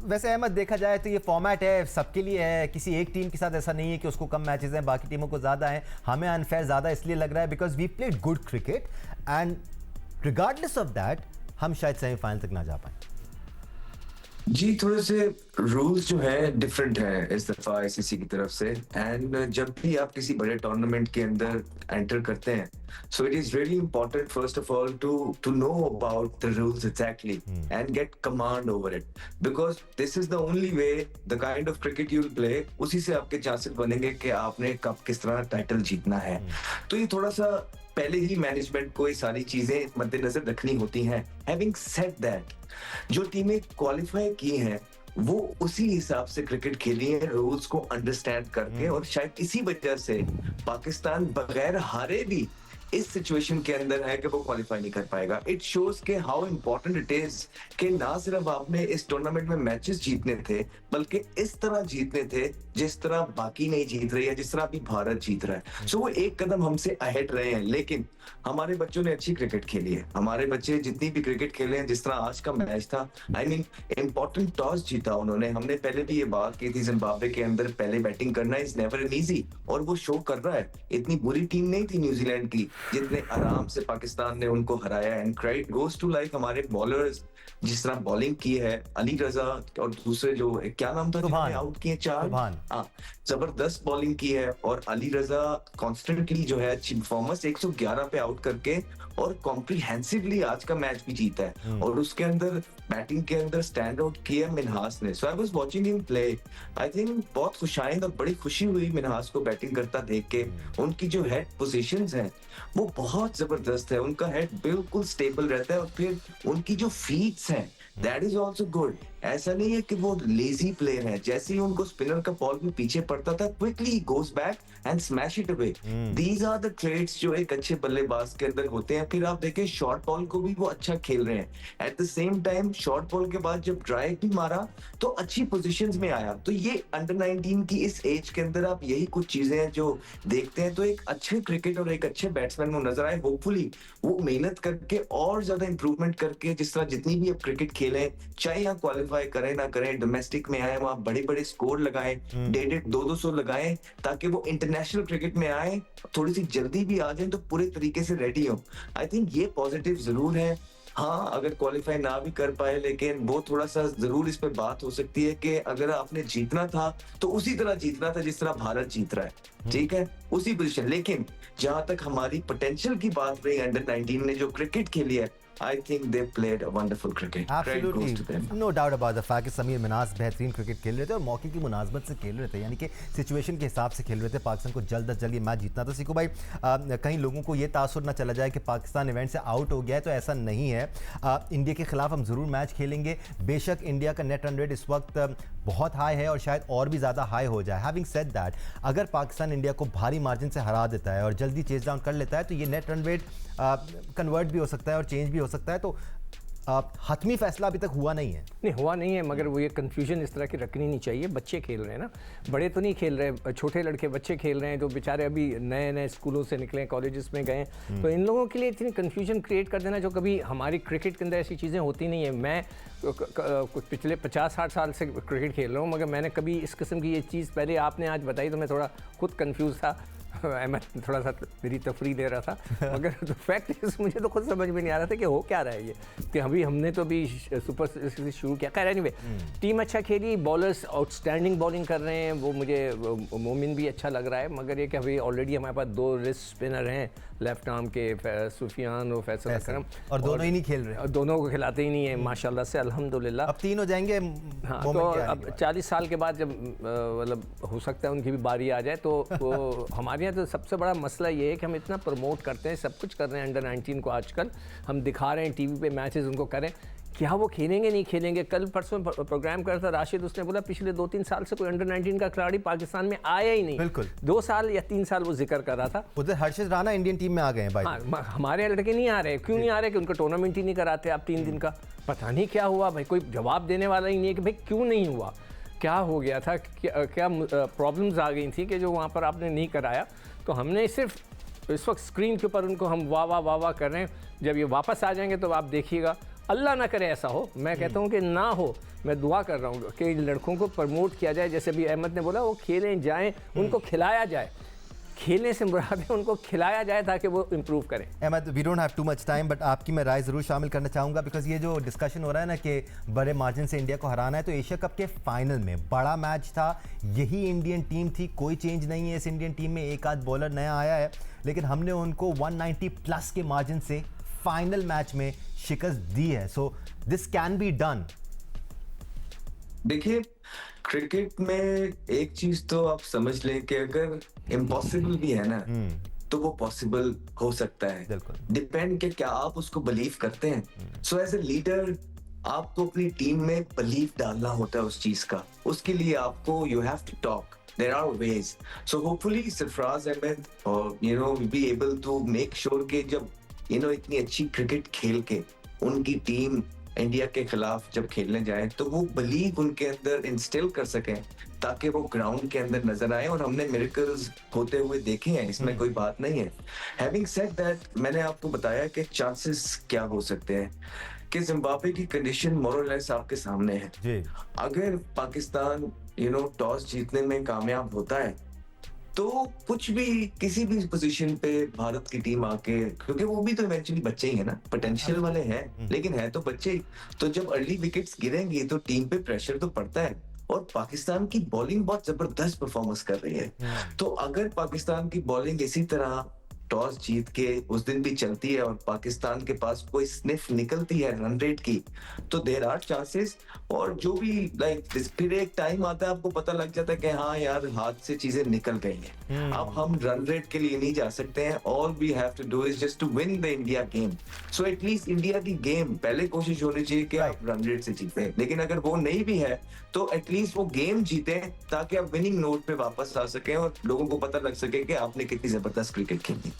वैसे अहमद देखा जाए तो ये फॉर्मेट है सबके लिए है, किसी एक टीम के साथ ऐसा नहीं है कि उसको कम मैचेस हैं बाकी टीमों को ज़्यादा हैं। हमें अनफेयर ज़्यादा इसलिए लग रहा है because we played good cricket and regardless of that हम शायद सेमीफाइनल तक ना जा पाए। जी, थोड़े से रूल्स जो है डिफरेंट है इस दफा आईसीसी की तरफ से। एंड जब भी आप किसी बड़े टूर्नामेंट के अंदर एंटर करते हैं, so it is really important first of all to know about the rules exactly and get command over it, because this is the only way the kind of cricket you will play, उसी से आपके chances बनेंगे कि आपने कब किस तरह title जीतना है। तो ये थोड़ा सा पहले ही मैनेजमेंट को ये सारी चीजें मद्देनजर रखनी होती हैं। हैविंग सेड दैट, जो टीमें क्वालिफाई की हैं वो उसी हिसाब से क्रिकेट खेली है, रूल्स को अंडरस्टैंड करके, और शायद इसी वजह से पाकिस्तान बगैर हारे भी इस सिचुएशन के अंदर है कि वो क्वालिफाई नहीं कर पाएगा। इट शोज के हाउ इंपॉर्टेंट इट इज कि ना सिर्फ आपने इस टूर्नामेंट में मैचेस जीतने थे, बल्कि इस तरह जीतने थे जिस तरह बाकी नहीं जीत रही है, जिस तरह अभी भारत जीत रहा है। सो वो एक कदम हमसे अहेड रहे हैं, लेकिन हमारे बच्चों ने अच्छी क्रिकेट खेली है। हमारे बच्चे जितनी भी क्रिकेट खेले हैं, जिस तरह आज का मैच था, आई मीन इंपॉर्टेंट टॉस जीता उन्होंने। हमने पहले भी ये बात की थी, जिम्बाब्वे के अंदर पहले बैटिंग करना इज नेवर एन ईजी, और वो शो कर रहा है। इतनी बुरी टीम नहीं थी न्यूजीलैंड की जितने आराम से पाकिस्तान ने उनको हराया। And credit goes to like हमारे बॉलर्स, जिस तरह बॉलिंग की है। अली रजा और दूसरे जो क्या नाम था जिन्होंने आउट किए 4, जबरदस्त बॉलिंग की है। और अली रजा कॉन्स्टेंटली जो है अच्छी परफॉर्मेंस, 111 पे आउट करके और कॉम्प्रिहेंसिवली आज का मैच भी जीता है। और उसके अंदर बैटिंग के अंदर स्टैंड आउट किया मिन्हास ने। So I was watching him play, I think बहुत खुशाइंद और बड़ी खुशी हुई मिन्हास को बैटिंग करता देख के। उनकी जो हेड पोजीशंस हैं वो बहुत जबरदस्त है, उनका हेड बिल्कुल स्टेबल रहता है, और फिर उनकी जो फीट्स हैं दैट इज ऑल्सो गुड। ऐसा नहीं है कि वो लेजी प्लेयर है, जैसे ही उनको स्पिनर का बॉल भी पीछे पड़ता था, क्विकली ही goes back and smash it away. These are the trades जो एक अच्छे बल्लेबाज के अंदर होते हैं। फिर आप देखें शॉर्ट बॉल को भी वो अच्छा खेल रहे हैं। At the same time short ball के बाद जब ड्राइव भी मारा तो अच्छी पोजीशंस में आया। तो ये अंडर 19 की इस एज के अंदर आप यही कुछ चीजें हैं जो देखते हैं, तो एक अच्छे क्रिकेट और एक अच्छे बैट्समैन को नजर आए। होपफुली वो मेहनत करके और ज्यादा इंप्रूवमेंट करके, जिस तरह जितनी भी अब क्रिकेट खेलें, चाहे यहाँ क्वालिफाई करें ना करें, डोमेस्टिक में आए वहां बड़े बड़े स्कोर लगाएं, 150 200 लगाएं, ताकि वो इंटरनेशनल क्रिकेट में आए, थोड़ी सी जल्दी भी आ जाए तो पूरे तरीके से रेडी हो। आई थिंक ये पॉजिटिव जरूर है। हाँ, अगर क्वालिफाई ना भी कर पाए, लेकिन वो थोड़ा सा जरूर इस पे बात हो सकती है कि अगर आपने जीतना था तो उसी तरह जीतना था जिस तरह भारत जीत रहा है, ठीक है, उसी पोजीशन। लेकिन जहां तक हमारी पोटेंशियल की बात रही, अंडर 19 ने जो क्रिकेट खेली है, I think they played a wonderful cricket. Absolutely, no doubt about the fact कि समीर मिन्हास बेहतरीन क्रिकेट खेल रहे थे और मौके की मुनासबत से खेल रहे थे, यानी कि सिचुएशन के हिसाब से खेल रहे थे। पाकिस्तान को जल्द अज जल्द ये मैच जीतना था। सीकू भाई, कहीं लोगों को ये तासुर ना चला जाए कि पाकिस्तान इवेंट से आउट हो गया है, तो ऐसा नहीं है। इंडिया के खिलाफ हम ज़रूर मैच खेलेंगे। बेशक इंडिया का नेट रन रेट इस वक्त बहुत हाई है और शायद और भी ज़्यादा हाई हो जाए। हैविंग सेड दैट, अगर पाकिस्तान इंडिया को भारी मार्जिन से हरा देता है और जल्दी चेज डाउन कर लेता है, तो ये नेट रन रेट कन्वर्ट भी हो सकता है और चेंज भी हो सकता है। तो हतमी फैसला अभी तक हुआ नहीं है। नहीं हुआ नहीं है, मगर वो ये कन्फ्यूजन इस तरह की रखनी नहीं चाहिए। बच्चे खेल रहे हैं ना, बड़े तो नहीं खेल रहे, छोटे लड़के बच्चे खेल रहे हैं जो बेचारे अभी नए नए स्कूलों से निकले, कॉलेजेस में गए। तो इन लोगों के लिए इतनी कन्फ्यूजन क्रिएट कर देना, जो कभी हमारी क्रिकेट के अंदर ऐसी चीज़ें होती नहीं है। मैं पिछले 50-60 साल से क्रिकेट खेल रहा हूँ, मगर मैंने कभी इस किस्म की ये चीज़ पहले आपने आज बताई तो मैं थोड़ा खुद कन्फ्यूज़ था। मैं थोड़ा सा मेरी तफरी दे रहा था, मगर तो फैक्ट मुझे तो खुद समझ में नहीं आ रहा था कि हो क्या रहा है ये, कि अभी हमने तो अभी सुपर शुरू किया। खैर एनीवे, टीम अच्छा खेली, बॉलर्स आउटस्टैंडिंग बॉलिंग कर रहे हैं, वो मुझे मोमिन भी अच्छा लग रहा है। मगर ये कि अभी ऑलरेडी हमारे पास 2 रिस्ट स्पिनर हैं लेफ्ट आर्म के, सुफियान और फैसल अकरम, और दोनों ही नहीं खेल रहे, दोनों को खिलाते ही नहीं है माशाल्लाह से, अल्हम्दुलिल्लाह। अब 3 हो जाएंगे। हाँ, तो अब 40 साल के बाद जब मतलब हो सकता है उनकी भी बारी आ जाए, तो हमारे यहाँ तो सबसे बड़ा मसला ये है कि हम इतना प्रमोट करते हैं, सब कुछ कर रहे हैं अंडर 19 को, आजकल हम दिखा रहे हैं टीवी पे मैचेस उनको करें, क्या वो खेलेंगे नहीं खेलेंगे। कल परसों प्रोग्राम करता राशिद, उसने बोला पिछले 2-3 साल से कोई अंडर 19 का खिलाड़ी पाकिस्तान में आया ही नहीं। बिल्कुल 2 साल या 3 साल वो जिक्र कर रहा था। उधर हर्षित राणा इंडियन टीम में आ गए हैं भाई। हाँ, हमारे लड़के नहीं आ रहे। क्यों नहीं आ रहे? कि उनका टूर्नामेंट ही नहीं कराते आप 3 दिन का। पता नहीं क्या हुआ भाई, कोई जवाब देने वाला ही नहीं है कि भाई क्यों नहीं हुआ, क्या हो गया था, क्या प्रॉब्लम्स आ गई थी कि जो वहाँ पर आपने नहीं कराया। तो हमने सिर्फ इस वक्त स्क्रीन के ऊपर उनको हम वाह वाह वाह वाह कर रहे हैं। जब ये वापस आ जाएंगे तो आप देखिएगा अल्लाह ना करे ऐसा हो, मैं कहता हूँ कि ना हो। मैं दुआ कर रहा हूँ कि लड़कों को प्रमोट किया जाए, जैसे अभी अहमद ने बोला, वो खेलें जाएं, उनको खिलाया जाए। खेलने से मुराद है उनको खिलाया जाए ताकि वो इम्प्रूव करें। Ahmed, we don't have too much time, but आपकी मैं राय ज़रूर शामिल करना चाहूँगा, बिकॉज ये जो डिस्कशन हो रहा है ना कि बड़े मार्जिन से इंडिया को हराना है, तो एशिया कप के फाइनल में बड़ा मैच था, यही इंडियन टीम थी, कोई चेंज नहीं है इस इंडियन टीम में, एक आध बॉलर नया आया है, लेकिन हमने उनको 190 प्लस के मार्जिन से फाइनल मैच में शिकस्त दी है। So this can be done. देखिए, क्रिकेट में एक चीज तो आप समझ लें कि अगर इम्पॉसिबल भी है ना, तो वो पॉसिबल हो सकता है। बिल्कुल। डिपेंड कि क्या आप उसको बिलीव करते हैं। सो एज ए लीडर आपको अपनी टीम में बिलीव डालना होता है उस चीज का। उसके लिए आपको you have to talk, there are ways. So hopefully Sarfaraz Ahmed और will be able to make sure कि जब इतनी अच्छी क्रिकेट खेल के उनकी टीम इंडिया के खिलाफ जब खेलने जाए, तो वो बिलीव उनके अंदर इंस्टिल कर सकें, ताकि वो ग्राउंड के अंदर नजर आए। और हमने मिरेकल्स होते हुए देखे हैं, इसमें कोई बात नहीं है। हैविंग सेड दैट, मैंने आपको बताया कि चांसेस क्या हो सकते हैं कि जिम्बाब्वे की कंडीशन मोरलेस आपके सामने है। जी। अगर पाकिस्तान टॉस जीतने में कामयाब होता है, तो कुछ भी किसी भी पोजीशन पे भारत की टीम आके, क्योंकि वो भी तो इवेंचुअली बच्चे ही है ना, पोटेंशियल वाले हैं लेकिन है तो बच्चे ही, तो जब अर्ली विकेट्स गिरेंगी तो टीम पे प्रेशर तो पड़ता है। और पाकिस्तान की बॉलिंग बहुत जबरदस्त परफॉर्मेंस कर रही है, तो अगर पाकिस्तान की बॉलिंग इसी तरह टॉस जीत के उस दिन भी चलती है और पाकिस्तान के पास कोई स्निफ निकलती है रन रेट की, तो देयर आर चांसेस। और जो भी फिर एक टाइम आता है, आपको पता लग जाता है कि हाँ यार, हाथ से चीजें निकल गई हैं। अब हम रन रेट के लिए नहीं जा सकते हैं। All we have to do is just to win the India game. So at least India की गेम पहले कोशिश होनी चाहिए कि आप रन रेट से जीतें, लेकिन अगर वो नहीं भी है तो एटलीस्ट वो गेम जीते, ताकि आप विनिंग नोट पे वापस आ सकें और लोगों को पता लग सके कि आपने कितनी जबरदस्त क्रिकेट खेली।